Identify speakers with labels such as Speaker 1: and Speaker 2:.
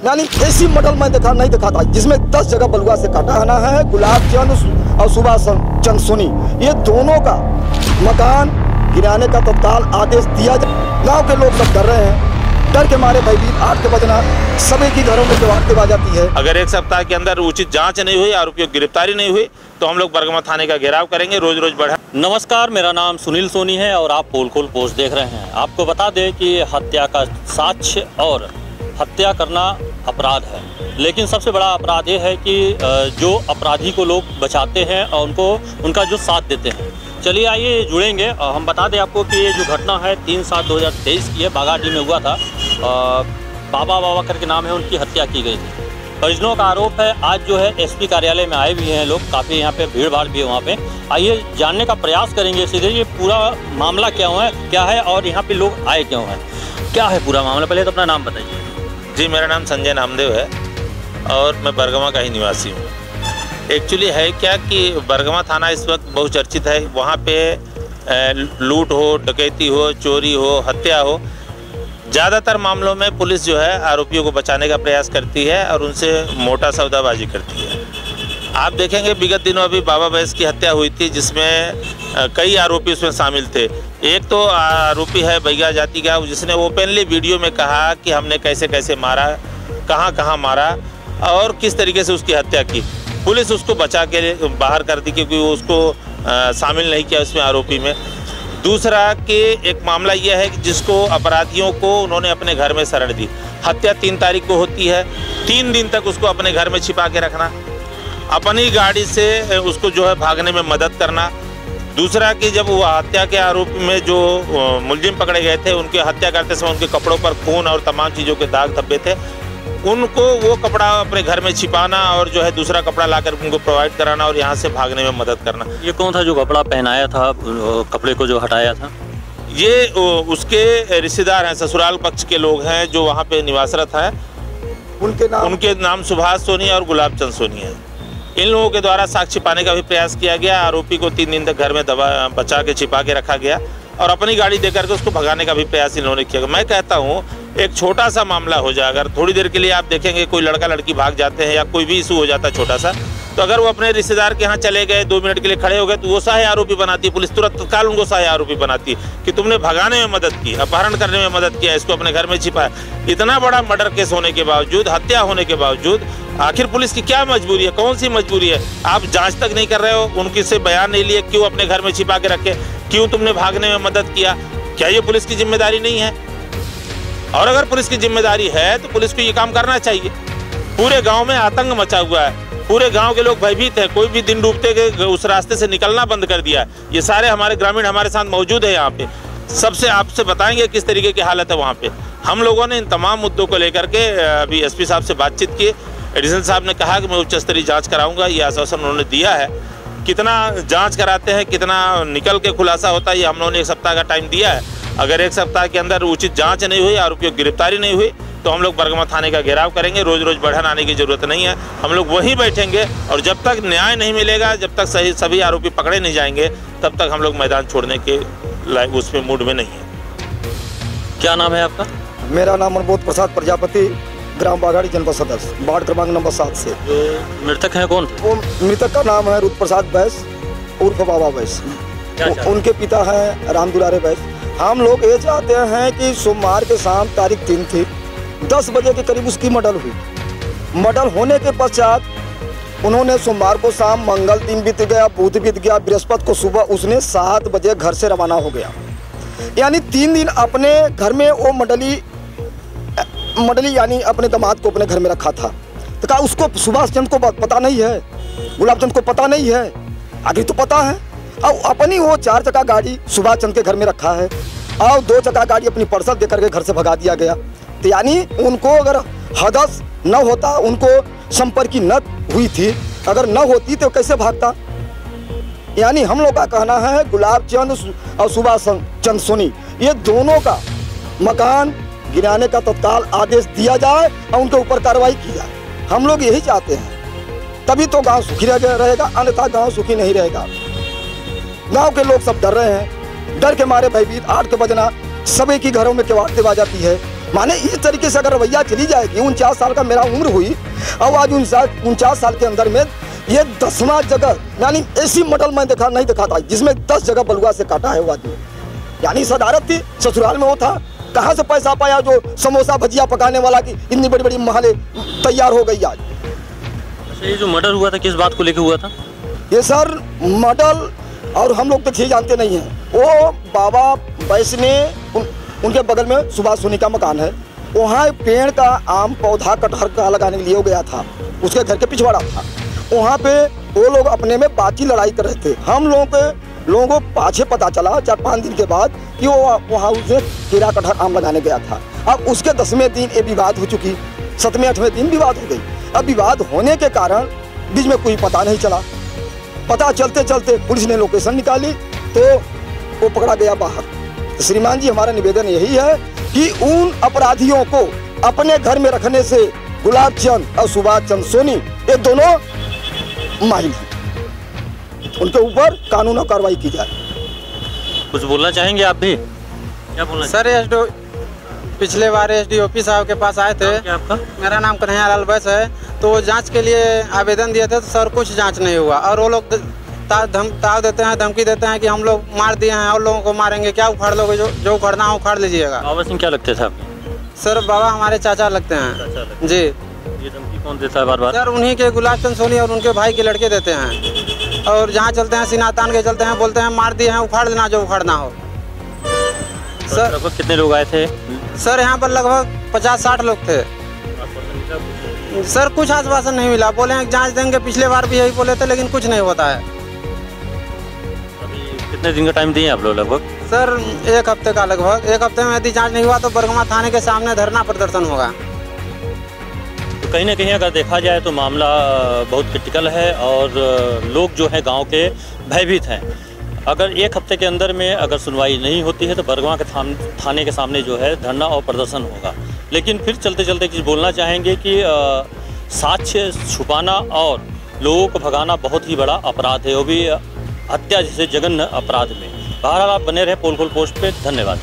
Speaker 1: यानी ऐसी मॉडल मैं नहीं देखा था जिसमें 10 जगह बलुआ से काटा आना है। गुलाब चंद और सुभाष चंद सोनी, ये दोनों का मकान गिराने का तत्काल आदेश दिया जाए। गांव के लोग सब डर रहे हैं, डर के मारे भयभीत, 8 के बजना सभी की घरों में दीवार जाती है।
Speaker 2: अगर एक सप्ताह के अंदर उचित जांच नहीं हुई, आरोपियों की गिरफ्तारी नहीं हुई, तो हम लोग बरगमा थाने का घेराव करेंगे। रोज रोज बढ़ा।
Speaker 3: नमस्कार, मेरा नाम सुनील सोनी है और आप पोल खोल पोस्ट देख रहे हैं। आपको बता दें कि हत्या का साक्ष्य और हत्या करना अपराध है, लेकिन सबसे बड़ा अपराध ये है कि जो अपराधी को लोग बचाते हैं और उनका जो साथ देते हैं। चलिए आइए जुड़ेंगे। हम बता दें आपको कि ये जो घटना है 3/7/2023 की है, बागाडी में हुआ था। बाबा करके नाम है, उनकी हत्या की गई थी। परिजनों का आरोप है, आज जो है एसपी कार्यालय में आए भी हैं लोग, काफ़ी यहाँ पे भीड़ भाड़ भी है वहाँ पे। आइए जानने का प्रयास करेंगे सीधे ये पूरा मामला क्या है और यहाँ पे लोग आए क्यों हैं, क्या है पूरा मामला। पहले तो अपना नाम बताइए।
Speaker 2: जी, मेरा नाम संजय नामदेव है और मैं बरगमा का ही निवासी हूँ। एक्चुअली है क्या कि बरगमा थाना इस वक्त बहुचर्चित है। वहाँ पे लूट हो, डकैती हो, चोरी हो, हत्या हो, ज़्यादातर मामलों में पुलिस जो है आरोपियों को बचाने का प्रयास करती है और उनसे मोटा सौदाबाजी करती है। आप देखेंगे विगत दिनों अभी बाबा बैस की हत्या हुई थी, जिसमें कई आरोपी उसमें शामिल थे। एक तो आरोपी है बैगा जाति का, जिसने ओपनली वीडियो में कहा कि हमने कैसे कैसे मारा, कहाँ मारा और किस तरीके से उसकी हत्या की। पुलिस उसको बचा के बाहर कर दी क्योंकि वो उसको शामिल नहीं किया उसमें आरोपी में। दूसरा कि एक मामला यह है कि जिसको अपराधियों को उन्होंने अपने घर में शरण दी। हत्या 3 तारीख को होती है, 3 दिन तक उसको अपने घर में छिपा के रखना, अपनी गाड़ी से उसको जो है भागने में मदद करना। दूसरा कि जब वो हत्या के आरोप में जो मुलजिम पकड़े गए थे, उनके हत्या करते समय उनके कपड़ों पर खून और तमाम चीज़ों के दाग धब्बे थे, उनको वो कपड़ा अपने घर में छिपाना और जो है दूसरा कपड़ा लाकर उनको प्रोवाइड कराना और यहाँ से भागने में मदद करना।
Speaker 3: ये कौन था जो कपड़ा पहनाया था, कपड़े को जो हटाया था?
Speaker 2: ये उसके रिश्तेदार हैं, ससुराल पक्ष के लोग हैं जो वहाँ पे निवासरत हैं। उनके नाम सुभाष सोनी और गुलाब चंद सोनी है। इन लोगों के द्वारा साक्ष्य पाने का भी प्रयास किया गया। आरोपी को 3 दिन तक घर में बचा के छिपा के रखा गया और अपनी गाड़ी देकर के उसको भगाने का भी प्रयास इन लोगों ने किया। मैं कहता हूँ एक छोटा सा मामला हो जाए, अगर थोड़ी देर के लिए आप देखेंगे कोई लड़का लड़की भाग जाते हैं या कोई भी इशू हो जाता है छोटा सा, तो अगर वो अपने रिश्तेदार के यहाँ चले गए, 2 मिनट के लिए खड़े हो गए, तो वो सहाय आरोपी बनाती है पुलिस, तुरंत तत्काल उनको सहाय आरोपी बनाती है कि तुमने भगाने में मदद की, अपहरण करने में मदद किया, इसको अपने घर में छिपाया। इतना बड़ा मर्डर केस होने के बावजूद, हत्या होने के बावजूद आखिर पुलिस की क्या मजबूरी है, कौन सी मजबूरी है? आप जांच तक नहीं कर रहे हो, उनकी से बयान नहीं लिए, क्यों अपने घर में छिपा के रखे, क्यों तुमने भागने में मदद किया? क्या ये पुलिस की जिम्मेदारी नहीं है? और अगर पुलिस की जिम्मेदारी है तो पुलिस को ये काम करना चाहिए। पूरे गांव में आतंक मचा हुआ है, पूरे गांव के लोग भयभीत हैं, कोई भी दिन डूबते के उस रास्ते से निकलना बंद कर दिया है। ये सारे हमारे ग्रामीण हमारे साथ मौजूद है यहाँ पे, सबसे आपसे बताएंगे किस तरीके की हालत है वहाँ पे। हम लोगों ने इन तमाम मुद्दों को लेकर के अभी एसपी साहब से बातचीत की। एडिशनल साहब ने कहा कि मैं उच्च स्तरीय जाँच कराऊँगा, ये आश्वासन उन्होंने दिया है। कितना जाँच कराते हैं, कितना निकल के खुलासा होता है, ये हम लोगों ने 1 सप्ताह का टाइम दिया है। अगर 1 सप्ताह के अंदर उचित जांच नहीं हुई, आरोपियों की गिरफ्तारी नहीं हुई, तो हम लोग बरगमा थाने का घेराव करेंगे। रोज रोज बढ़न आने की जरूरत नहीं है, हम लोग वहीं बैठेंगे और जब तक न्याय नहीं मिलेगा, जब तक सभी आरोपी पकड़े नहीं जाएंगे, तब तक हम लोग मैदान छोड़ने के उसमें मूड में नहीं है।
Speaker 3: क्या नाम है आपका?
Speaker 1: मेरा नाम मनबोध प्रसाद प्रजापति, ग्राम बागाड़ी, जनपद सदस्य, वार्ड क्रमांक नंबर 7 से।
Speaker 3: मृतक है कौन?
Speaker 1: वो मृतक का नाम है रुद्र प्रसाद बैस उर्फ बाबा बैस। उनके पिता हैं राम दुलारे बैस। हम लोग ये चाहते हैं कि सोमवार के शाम तारीख 3 थी, 10 बजे के करीब उसकी मर्डर हुई। मर्डर होने के पश्चात उन्होंने सोमवार को शाम, मंगल दिन बीत गया, बुध बीत गया, बृहस्पति को सुबह उसने 7 बजे घर से रवाना हो गया। यानी 3 दिन अपने घर में वो मडली यानी अपने दामाद को अपने घर में रखा था। तो कहा उसको सुभाष चंद को पता नहीं है, गुलाब चंद को पता नहीं है, आगे तो पता है। और अपनी वो 4 चक्का गाड़ी सुभाष चंद के घर में रखा है और 2 चक्का गाड़ी अपनी पर्सद देकर के घर से भगा दिया गया। तो यानी उनको अगर हदस न होता, उनको संपर्क की न हुई थी, अगर न होती तो कैसे भागता? यानी हम लोग का कहना है गुलाब चंद और सुभाष चंद सोनी, ये दोनों का मकान गिराने का तत्काल आदेश दिया जाए और उनके ऊपर कार्रवाई की जाए। हम लोग यही चाहते हैं, तभी तो गांव सुखी रहेगा, अन्यथा गांव सुखी नहीं रहेगा। गांव के लोग सब डर रहे हैं, डर के मारे भयभीत, 8 के बजना सभी की घरों में दीवार जाती है। माने इस तरीके से अगर रवैया चली जाएगी, 49 साल का मेरा उम्र हुई और आज 49 साल के अंदर में ये 10वां जगह, यानी ऐसी मॉडल मैं नहीं देखा था जिसमें 10 जगह बलुआ से काटा है वो आदमी। यानी सदारत थी, ससुराल में वो था, कहाँ से पैसा पाया जो समोसा भजिया पकाने वाला की इतनी बड़ी बड़ी महले तैयार हो गई आज।
Speaker 3: अच्छा, ये जो मर्डर हुआ था किस बात को लेकर हुआ था? ये
Speaker 1: सर मॉडल और हम लोग तो ठीक जानते नहीं हैं। वो बाबा वैष्णे उनके बगल में सुभाष सोनी का मकान है, वहाँ पेड़ का आम पौधा कटहर का लगाने के लिए गया था, उसके घर के पिछवाड़ा था। वहाँ पे वो लोग अपने में बातचीत लड़ाई कर रहे थे। हम लोगों को पाछे पता चला 4-5 दिन के बाद कि वो वहाँ उसे केरा कटहर आम लगाने गया था। अब उसके 10वें दिन ये विवाद हो चुकी, 7वें-8वें दिन विवाद हो गई। अब विवाद होने के कारण बीच में कोई पता नहीं चला। पता चलते चलते पुलिस ने लोकेशन निकाली तो वो पकड़ा गया बाहर। तो श्रीमान जी, हमारा निवेदन यही है कि उन अपराधियों को अपने घर में रखने से गुलाब चंद और सुभाष चंद्र सोनी ये दोनों माहिर हैं, उनके ऊपर कानूनी कार्रवाई की जाए।
Speaker 3: कुछ बोलना चाहेंगे आप भी? क्या बोलना
Speaker 4: सर? पिछले बार SDOP साहब के पास आए थे।
Speaker 3: क्या आपका?
Speaker 4: मेरा नाम कन्हैया लाल बैस है। तो जांच के लिए आवेदन दिए थे तो सर कुछ जांच नहीं हुआ और वो लोग ताव देते हैं, धमकी देते हैं कि हम लोग मार दिए हैं और लोगों को मारेंगे, क्या उखाड़ लोगे, जो उखाड़ना हो उखाड़ लीजिएगा।
Speaker 3: बाबा सिंह क्या लगते थे आप?
Speaker 4: सर बाबा हमारे चाचा लगते हैं जी।
Speaker 3: ये धमकी कौन देता है बार बार?
Speaker 4: सर उन्हीं के गुलाब चंद सोनी और उनके भाई के लड़के देते हैं और जहाँ चलते हैं सीना तान के चलते हैं, बोलते हैं मार दिए हैं, उखाड़ लेना जो उखाड़ना हो।
Speaker 3: सर लगभग कितने लोग आए थे?
Speaker 4: सर यहाँ पर लगभग 50-60 लोग थे। सर कुछ आश्वासन नहीं मिला, बोले हैं जांच देंगे, पिछले बार भी यही बोले थे लेकिन कुछ नहीं होता है।
Speaker 3: अभी कितने दिन का टाइम दिए आप लोग? लगभग
Speaker 4: सर 1 हफ्ते का, लगभग 1 हफ्ते में यदि जांच नहीं हुआ तो बरगमा थाने के सामने धरना प्रदर्शन होगा।
Speaker 3: तो कहीं ना कहीं अगर देखा जाए तो मामला बहुत क्रिटिकल है और लोग जो है गांव के भयभीत हैं। अगर 1 हफ्ते के अंदर में अगर सुनवाई नहीं होती है तो बरगमा के थाने के सामने जो है धरना और प्रदर्शन होगा। लेकिन फिर चलते चलते कुछ बोलना चाहेंगे कि साक्ष्य छुपाना और लोगों को भगाना बहुत ही बड़ा अपराध है, वो भी हत्या जैसे जघन्य अपराध में। बहरहाल आप बने रहे पोल खोल पोस्ट पे। धन्यवाद।